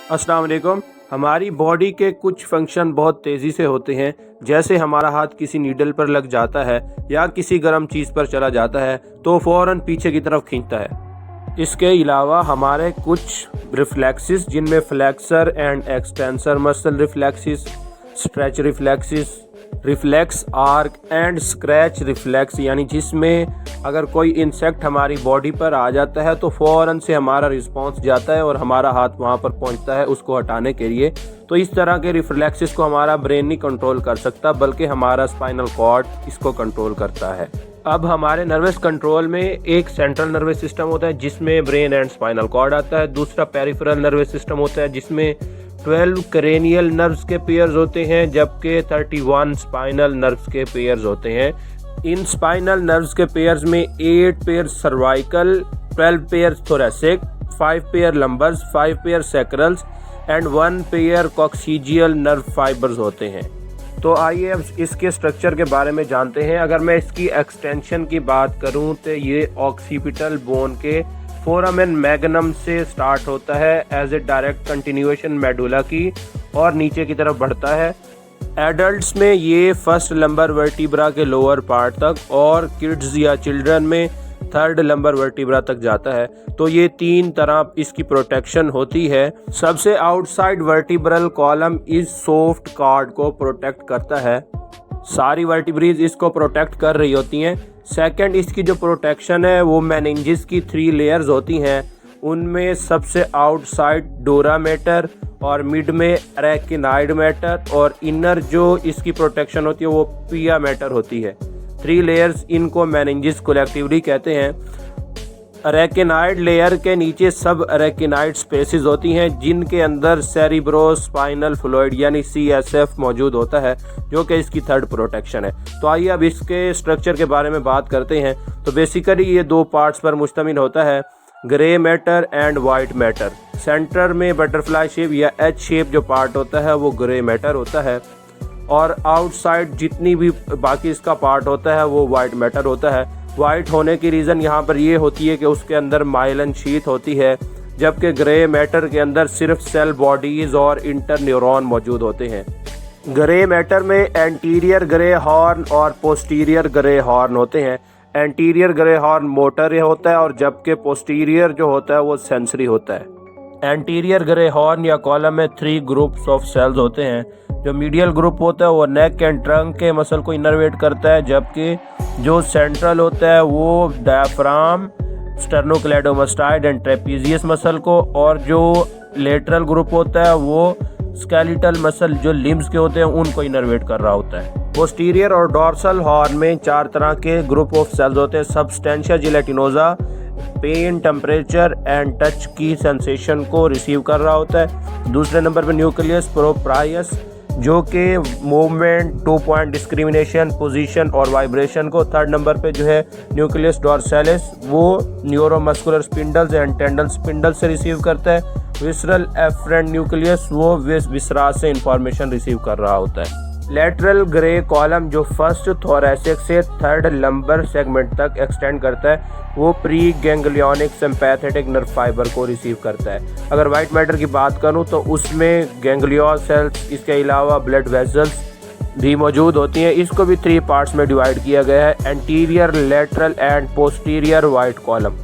अस्सलाम वालेकुम। हमारी बॉडी के कुछ फंक्शन बहुत तेज़ी से होते हैं, जैसे हमारा हाथ किसी नीडल पर लग जाता है या किसी गर्म चीज़ पर चला जाता है तो फ़ौरन पीछे की तरफ खींचता है। इसके अलावा हमारे कुछ रिफ्लेक्सेस जिनमें flexor and extensor muscle reflexes, stretch reflexes, reflex arc and scratch reflex, यानी जिसमें अगर कोई इंसेक्ट हमारी बॉडी पर आ जाता है तो फ़ौरन से हमारा रिस्पांस जाता है और हमारा हाथ वहां पर पहुंचता है उसको हटाने के लिए। तो इस तरह के रिफ्लेक्सेस को हमारा ब्रेन नहीं कंट्रोल कर सकता, बल्कि हमारा स्पाइनल कॉर्ड इसको कंट्रोल करता है। अब हमारे नर्वस कंट्रोल में एक सेंट्रल नर्वस सिस्टम होता है जिसमें ब्रेन एंड स्पाइनल कॉर्ड आता है। दूसरा पेरिफेरल नर्वस सिस्टम होता है जिसमें 12 क्रेनियल नर्व्स के पेयर्स होते हैं, जबकि 31 स्पाइनल नर्व्स के पेयर्स होते हैं। इन स्पाइनल नर्व्स के पेयर्स में 8 pair cervical, 12 pair thoracic, 5 pair lumbars, 5 pair sacrals and 1 pair coccygeal nerve fibres होते हैं। तो आइए अब इसके स्ट्रक्चर के बारे में जानते हैं। अगर मैं इसकी एक्सटेंशन की बात करूं तो ये ऑक्सीपिटल बोन के फोरामेन मैग्नम से स्टार्ट होता है as a direct continuation medulla की और नीचे की तरफ बढ़ता है। एडल्ट्स में ये फर्स्ट लंबर वर्टिब्रा के लोअर पार्ट तक और किड्स या चिल्ड्रन में थर्ड लंबर वर्टिब्रा तक जाता है। तो ये 3 तरह इसकी प्रोटेक्शन होती है। सबसे आउटसाइड वर्टिब्रल कॉलम इस सॉफ्ट कार्ड को प्रोटेक्ट करता है। सारी वर्टिब्रीज इसको प्रोटेक्ट कर रही होती हैं। सेकंड, इसकी जो प्रोटेक्शन है वो मेनिंजेस की 3 लेयर्स होती हैं। उनमें सबसे आउटसाइड डोरा मैटर और मिड में अरेकिनाइड मैटर और इनर जो इसकी प्रोटेक्शन होती है वो पिया मैटर होती है। 3 लेयर्स इनको मेनिंजेस कलेक्टिवली कहते हैं। अरेकिनाइड लेयर के नीचे सब अरेकिनाइड स्पेसिस होती हैं जिनके अंदर सेरिब्रोस्पाइनल फ्लूइड यानी CSF मौजूद होता है, जो कि इसकी थर्ड प्रोटेक्शन है। तो आइए अब इसके स्ट्रक्चर के बारे में बात करते हैं। तो बेसिकली ये 2 पार्ट्स पर मुश्तमिल होता है, grey matter and white matter. Centre में बटरफ्लाई शेप या H शेप जो पार्ट होता है वो ग्रे मैटर होता है और आउटसाइड जितनी भी बाकी इसका पार्ट होता है वो वाइट मैटर होता है। वाइट होने की रीज़न यहाँ पर ये होती है कि उसके अंदर माइलिन शीथ होती है, जबकि ग्रे मैटर के अंदर सिर्फ सेल बॉडीज़ और इंटर न्यूरॉन मौजूद होते हैं। ग्रे मैटर में एंटीरियर ग्रे हॉर्न और पोस्टीरियर ग्रे हॉर्न होते हैं। एंटीरियर ग्रे हॉर्न मोटर होता है और जबकि पोस्टीरियर जो होता है वो सेंसरी होता है। एंटीरियर ग्रे हॉर्न या कॉलम में 3 ग्रुप्स ऑफ सेल्स होते हैं। जो मीडियल ग्रुप होता है वो नेक एंड ट्रंक के मसल को इनर्वेट करता है, जबकि जो सेंट्रल होता है वो डायफ्राम, स्टर्नोक्लेडोमास्टाइड एंड ट्रेपीजियस मसल को, और जो लेटरल ग्रुप होता है वो स्केलेटल मसल जो लिम्स के होते हैं उनको इनर्वेट कर रहा होता है। पोस्टीरियर और डॉर्सल हॉर्न में 4 तरह के ग्रुप ऑफ सेल्स होते हैं। Substantia gelatinosa pain, temperature and touch की सेंसेशन को रिसीव कर रहा होता है। दूसरे नंबर पर न्यूक्लियस प्रोप्रायस जो कि मूवमेंट, 2 पॉइंट डिस्क्रिमिनेशन, पोजीशन और वाइब्रेशन को। थर्ड नंबर पे जो है न्यूक्लियस डॉर्सैलिस वो neuromuscular spindles and tendon spindle से रिसीव करता है। विसरल एफरेंट न्यूक्लियस वो विसरा से इंफॉर्मेशन रिसीव कर रहा होता है। लेटरल ग्रे कॉलम जो फर्स्ट थोरेसिक से थर्ड लंबर सेगमेंट तक एक्सटेंड करता है वो pre ganglionic sympathetic nerve fibre को रिसीव करता है। अगर वाइट मैटर की बात करूं तो उसमें गैंग्लियोन सेल्स, इसके अलावा ब्लड वेसल्स भी मौजूद होती हैं। इसको भी 3 पार्ट्स में डिवाइड किया गया है, anterior, lateral and posterior white column.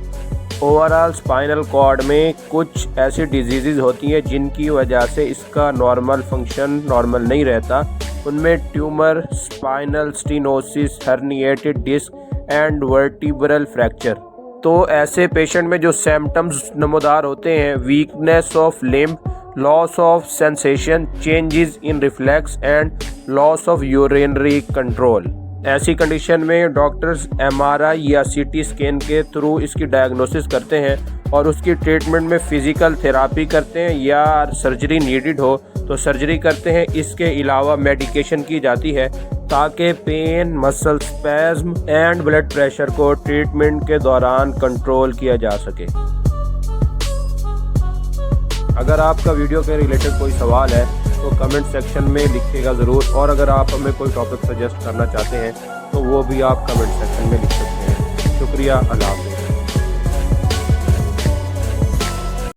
Overall spinal cord में कुछ ऐसी डिजीज़ होती हैं जिनकी वजह से इसका नॉर्मल फंक्शन नॉर्मल नहीं रहता। उनमें tumour, spinal stenosis, herniated disc and vertebral fracture. तो ऐसे पेशेंट में जो सिम्टम्स नमूदार होते हैं, weakness of limb, loss of sensation, changes in reflex and loss of urinary control. ऐसी कंडीशन में डॉक्टर्स MRI या CT स्कैन के थ्रू इसकी डायग्नोसिस करते हैं और उसकी ट्रीटमेंट में फिजिकल थेरापी करते हैं या सर्जरी नीडेड हो तो सर्जरी करते हैं। इसके अलावा मेडिकेशन की जाती है ताकि pain, muscle spasm and blood pressure को ट्रीटमेंट के दौरान कंट्रोल किया जा सके। अगर आपका वीडियो के रिलेटेड कोई सवाल है तो कमेंट सेक्शन में लिखिएगा ज़रूर, और अगर आप हमें कोई टॉपिक सजेस्ट करना चाहते हैं तो वो भी आप कमेंट सेक्शन में लिख सकते हैं। शुक्रिया, अल्लाह हाफ़िज़।